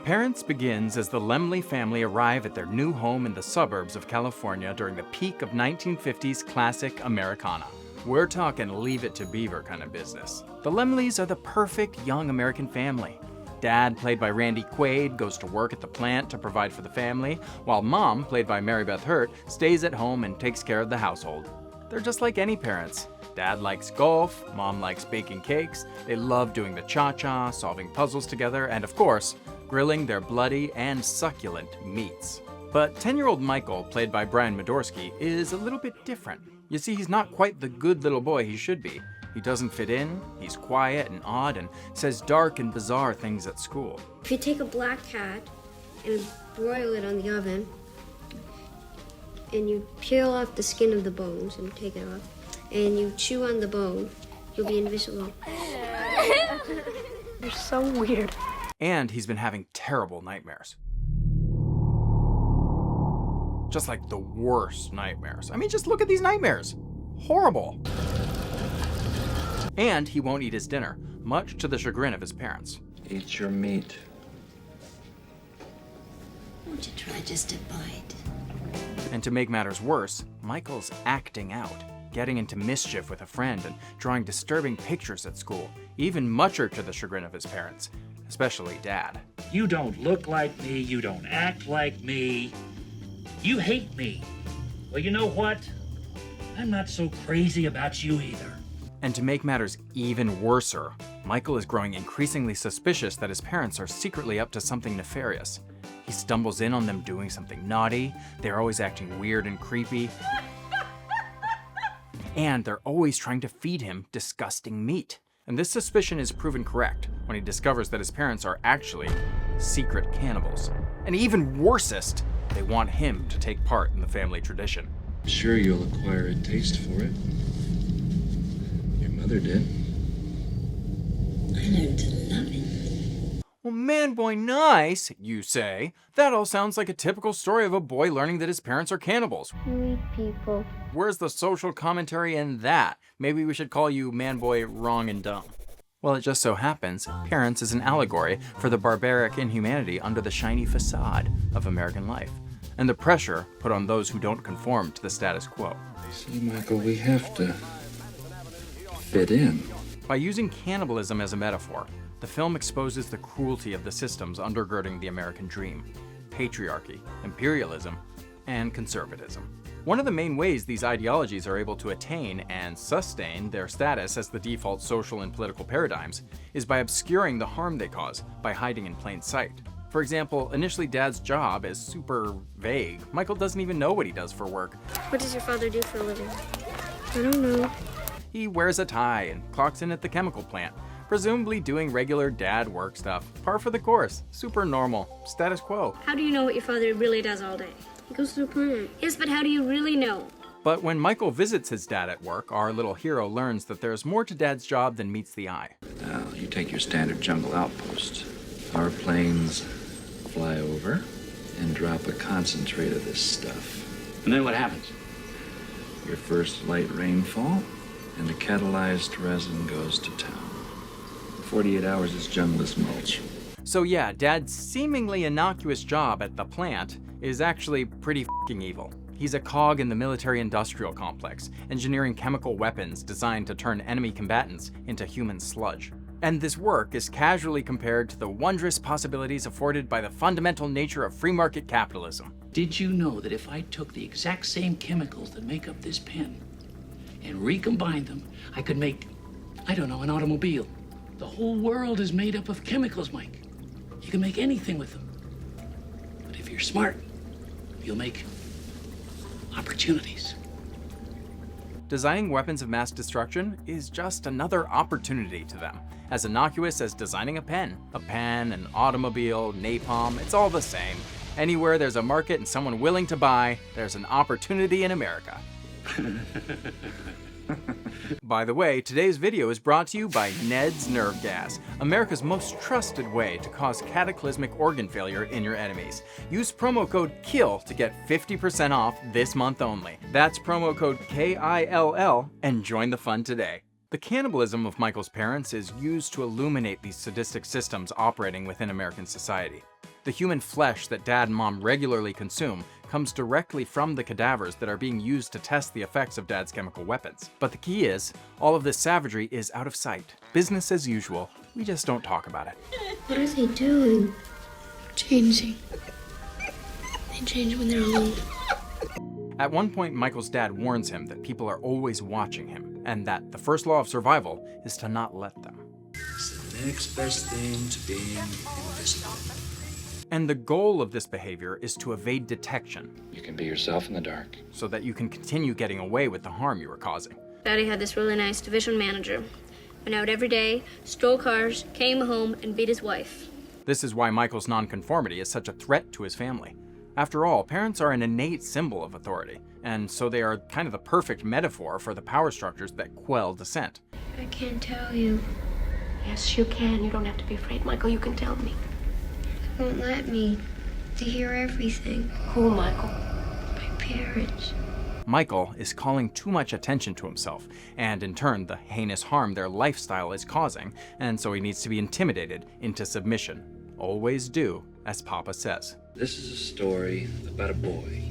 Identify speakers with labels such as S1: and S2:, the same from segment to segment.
S1: Parents begins as the Laemmle family arrive at their new home in the suburbs of California during the peak of 1950s classic Americana. We're talking Leave It to Beaver kind of business. The Laemmles are the perfect young American family. Dad, played by Randy Quaid, goes to work at the plant to provide for the family, while Mom, played by Beth Hurt, stays at home and takes care of the household. They're just like any parents. Dad likes golf, Mom likes baking cakes, they love doing the cha-cha, solving puzzles together, and of course, grilling their bloody and succulent meats. But 10-year-old Michael, played by Bryan Madorsky, is a little bit different. You see, he's not quite the good little boy he should be. He doesn't fit in, he's quiet and odd, and says dark and bizarre things at school.
S2: If you take a black cat and broil it on the oven, and you peel off the skin of the bones and take it off, and you chew on the bone, you'll be invisible.
S3: You're so weird.
S1: And he's been having terrible nightmares. Just like the worst nightmares. I mean, just look at these nightmares. Horrible. And he won't eat his dinner, much to the chagrin of his parents.
S4: Eat your meat.
S2: Won't you try just a bite?
S1: And to make matters worse, Michael's acting out, getting into mischief with a friend and drawing disturbing pictures at school, even mucher to the chagrin of his parents, especially Dad.
S5: You don't look like me, you don't act like me, you hate me. Well, you know what? I'm not so crazy about you either.
S1: And to make matters even worser, Michael is growing increasingly suspicious that his parents are secretly up to something nefarious. He stumbles in on them doing something naughty, they're always acting weird and creepy, and they're always trying to feed him disgusting meat. And this suspicion is proven correct when he discovers that his parents are actually secret cannibals. And even worsest, they want him to take part in the family tradition.
S4: Sure, you'll acquire a taste for it. Your mother did.
S2: I learned to love it.
S1: Well, Manboynice, you say? That all sounds like a typical story of a boy learning that his parents are cannibals.
S3: We people.
S1: Where's the social commentary in that? Maybe we should call you Manboy wrong and dumb. Well, it just so happens, Parents is an allegory for the barbaric inhumanity under the shiny facade of American life, and the pressure put on those who don't conform to the status quo.
S4: See, Michael, we have to fit in.
S1: By using cannibalism as a metaphor, the film exposes the cruelty of the systems undergirding the American dream: patriarchy, imperialism, and conservatism. One of the main ways these ideologies are able to attain and sustain their status as the default social and political paradigms is by obscuring the harm they cause by hiding in plain sight. For example, initially Dad's job is super vague. Michael doesn't even know what he does for work.
S2: What does your father do for a living? I don't know.
S1: He wears a tie and clocks in at the chemical plant, presumably doing regular dad work stuff. Par for the course, super normal, status quo.
S2: How do you know what your father really does all day? He goes to the plant. Yes, but how do you really know?
S1: But when Michael visits his dad at work, our little hero learns that there's more to Dad's job than meets the eye.
S4: Now, you take your standard jungle outpost. Our planes fly over and drop a concentrate of this stuff.
S5: And then what happens?
S4: Your first light rainfall, and the catalyzed resin goes to town. 48 hours is jungless mulch.
S1: So yeah, Dad's seemingly innocuous job at the plant is actually pretty f***ing evil. He's a cog in the military-industrial complex, engineering chemical weapons designed to turn enemy combatants into human sludge. And this work is casually compared to the wondrous possibilities afforded by the fundamental nature of free market capitalism.
S5: Did you know that if I took the exact same chemicals that make up this pen and recombined them, I could make, I don't know, an automobile? The whole world is made up of chemicals, Mike. You can make anything with them. But if you're smart, you'll make opportunities.
S1: Designing weapons of mass destruction is just another opportunity to them. As innocuous as designing a pen, an automobile, napalm, it's all the same. Anywhere there's a market and someone willing to buy, there's an opportunity in America. By the way, today's video is brought to you by Ned's Nerve Gas, America's most trusted way to cause cataclysmic organ failure in your enemies. Use promo code KILL to get 50% off this month only. That's promo code KILL and join the fun today. The cannibalism of Michael's parents is used to illuminate these sadistic systems operating within American society. The human flesh that Dad and Mom regularly consume comes directly from the cadavers that are being used to test the effects of Dad's chemical weapons. But the key is, all of this savagery is out of sight. Business as usual. We just don't talk about it.
S2: What are they doing?
S3: Changing. They change when they're alone.
S1: At one point, Michael's dad warns him that people are always watching him, and that the first law of survival is to not let them.
S4: It's the next best thing to being invisible.
S1: And the goal of this behavior is to evade detection,
S4: You can be yourself in the dark.
S1: so that you can continue getting away with the harm you are causing.
S6: Daddy had this really nice division manager. Went out every day, stole cars, came home, and beat his wife.
S1: This is why Michael's nonconformity is such a threat to his family. After all, parents are an innate symbol of authority, and so they are kind of the perfect metaphor for the power structures that quell dissent.
S2: I can't tell you.
S3: Yes, you can. You don't have to be afraid, Michael. You can tell me.
S2: They won't let me. They hear everything.
S3: Who, Michael?
S2: My parents.
S1: Michael is calling too much attention to himself, and in turn, the heinous harm their lifestyle is causing, and so he needs to be intimidated into submission. Always do as Papa says.
S4: This is a story about a boy.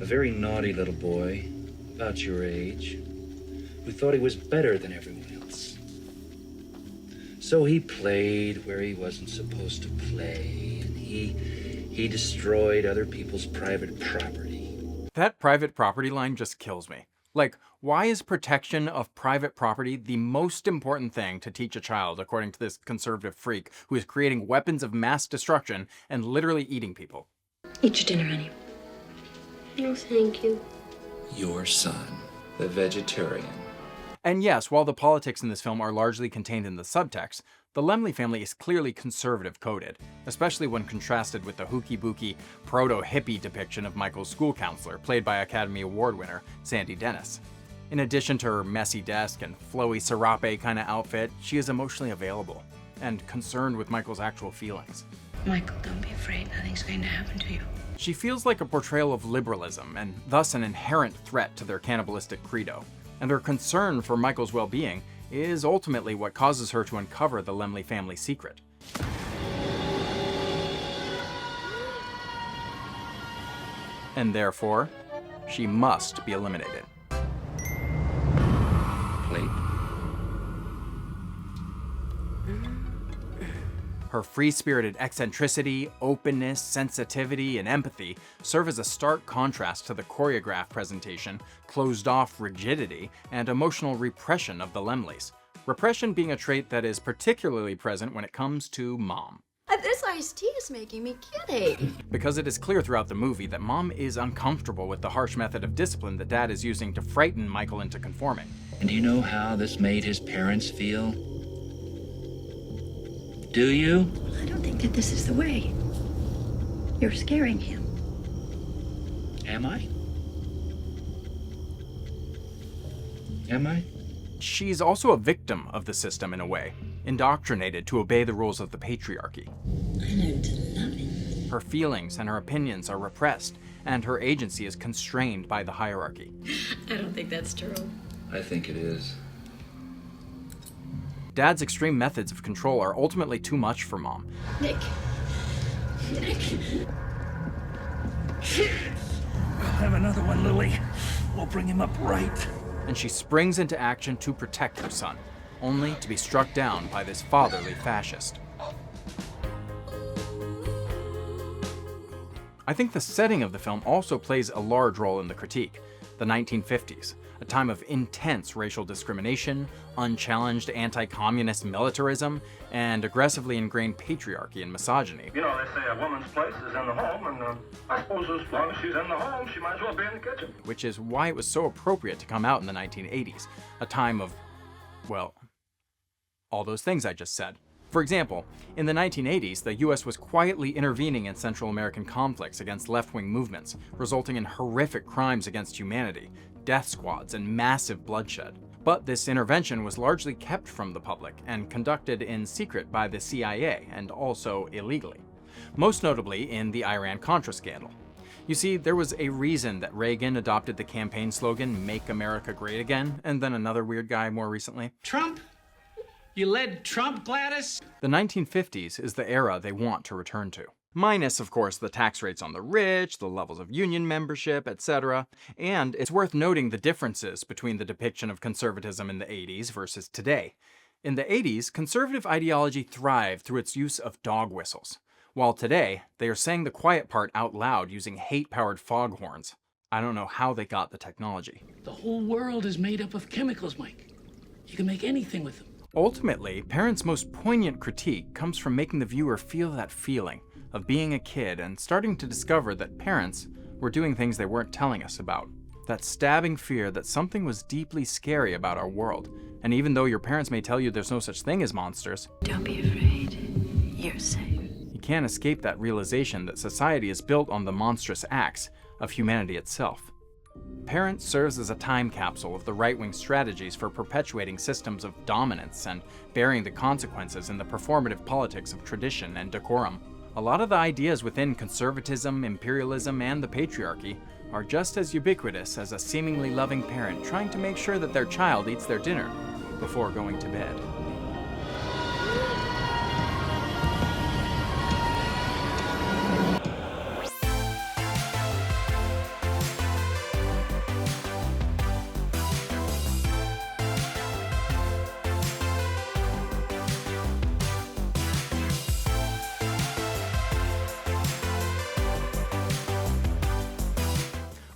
S4: A very naughty little boy, about your age, who thought he was better than everyone else. So he played where he wasn't supposed to play, and he destroyed other people's private property.
S1: That private property line just kills me. Like, why is protection of private property the most important thing to teach a child, according to this conservative freak who is creating weapons of mass destruction and literally eating people?
S3: Eat your dinner, honey.
S2: No, thank you.
S4: Your son, the vegetarian.
S1: And yes, while the politics in this film are largely contained in the subtext, the Laemmle family is clearly conservative coded, especially when contrasted with the hooky-booky, proto-hippie depiction of Michael's school counselor, played by Academy Award winner Sandy Dennis. In addition to her messy desk and flowy serape kind of outfit, she is emotionally available and concerned with Michael's actual feelings.
S3: Michael, don't be afraid. Nothing's going to happen to you.
S1: She feels like a portrayal of liberalism and thus an inherent threat to their cannibalistic credo. And her concern for Michael's well-being is ultimately what causes her to uncover the Laemmle family secret. And therefore, she must be eliminated.
S4: Plate.
S1: Her free-spirited eccentricity, openness, sensitivity, and empathy serve as a stark contrast to the choreographed presentation, closed-off rigidity, and emotional repression of the Laemmles. Repression being a trait that is particularly present when it comes to Mom.
S7: This iced tea is making me giddy.
S1: Because it is clear throughout the movie that Mom is uncomfortable with the harsh method of discipline that Dad is using to frighten Michael into conforming.
S4: And do you know how this made his parents feel? Do you?
S3: I don't think that this is the way. You're scaring him.
S4: Am I? Am I?
S1: She's also a victim of the system in a way, indoctrinated to obey the rules of the patriarchy.
S3: I learned to love it.
S1: Her feelings and her opinions are repressed, and her agency is constrained by the hierarchy.
S3: I don't think that's true.
S4: I think it is.
S1: Dad's extreme methods of control are ultimately too much for Mom.
S3: Nick.
S8: We'll have another one, Lily. We'll bring him up right.
S1: And she springs into action to protect her son, only to be struck down by this fatherly fascist. I think the setting of the film also plays a large role in the critique. The 1950s, a time of intense racial discrimination, unchallenged anti-communist militarism, and aggressively ingrained patriarchy and misogyny.
S9: You know, they say a woman's place is in the home, and I suppose as long as she's in the home, she might as well be in the kitchen.
S1: Which is why it was so appropriate to come out in the 1980s, a time of, well, all those things I just said. For example, in the 1980s, the US was quietly intervening in Central American conflicts against left-wing movements, resulting in horrific crimes against humanity, death squads, and massive bloodshed. But this intervention was largely kept from the public and conducted in secret by the CIA and also illegally, most notably in the Iran-Contra scandal. You see, there was a reason that Reagan adopted the campaign slogan, "Make America Great Again," and then another weird guy more recently.
S5: Trump? You led Trump, Gladys?
S1: The 1950s is the era they want to return to. Minus, of course, the tax rates on the rich, the levels of union membership, etc. And it's worth noting the differences between the depiction of conservatism in the 80s versus today. In the 80s, conservative ideology thrived through its use of dog whistles, while today, they are saying the quiet part out loud using hate-powered foghorns. I don't know how they got the technology.
S5: The whole world is made up of chemicals, Mike. You can make anything with them.
S1: Ultimately, parents' most poignant critique comes from making the viewer feel that feeling of being a kid and starting to discover that parents were doing things they weren't telling us about. That stabbing fear that something was deeply scary about our world. And even though your parents may tell you there's no such thing as monsters,
S7: Don't be afraid. You're safe.
S1: you can't escape that realization that society is built on the monstrous acts of humanity itself. Parents serves as a time capsule of the right-wing strategies for perpetuating systems of dominance and bearing the consequences in the performative politics of tradition and decorum. A lot of the ideas within conservatism, imperialism, and the patriarchy are just as ubiquitous as a seemingly loving parent trying to make sure that their child eats their dinner before going to bed.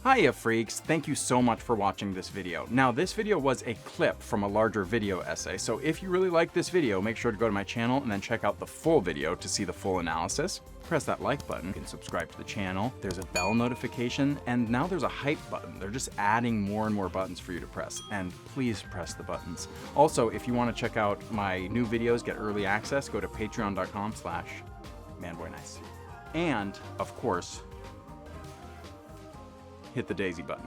S1: Hiya freaks, thank you so much for watching this video. Now this video was a clip from a larger video essay, so if you really like this video, make sure to go to my channel and then check out the full video to see the full analysis. Press that like button, you can subscribe to the channel, there's a bell notification, and now there's a hype button. They're just adding more and more buttons for you to press, and please press the buttons. Also, if you want to check out my new videos, get early access, go to patreon.com/Manboynice. And, of course, hit the daisy button.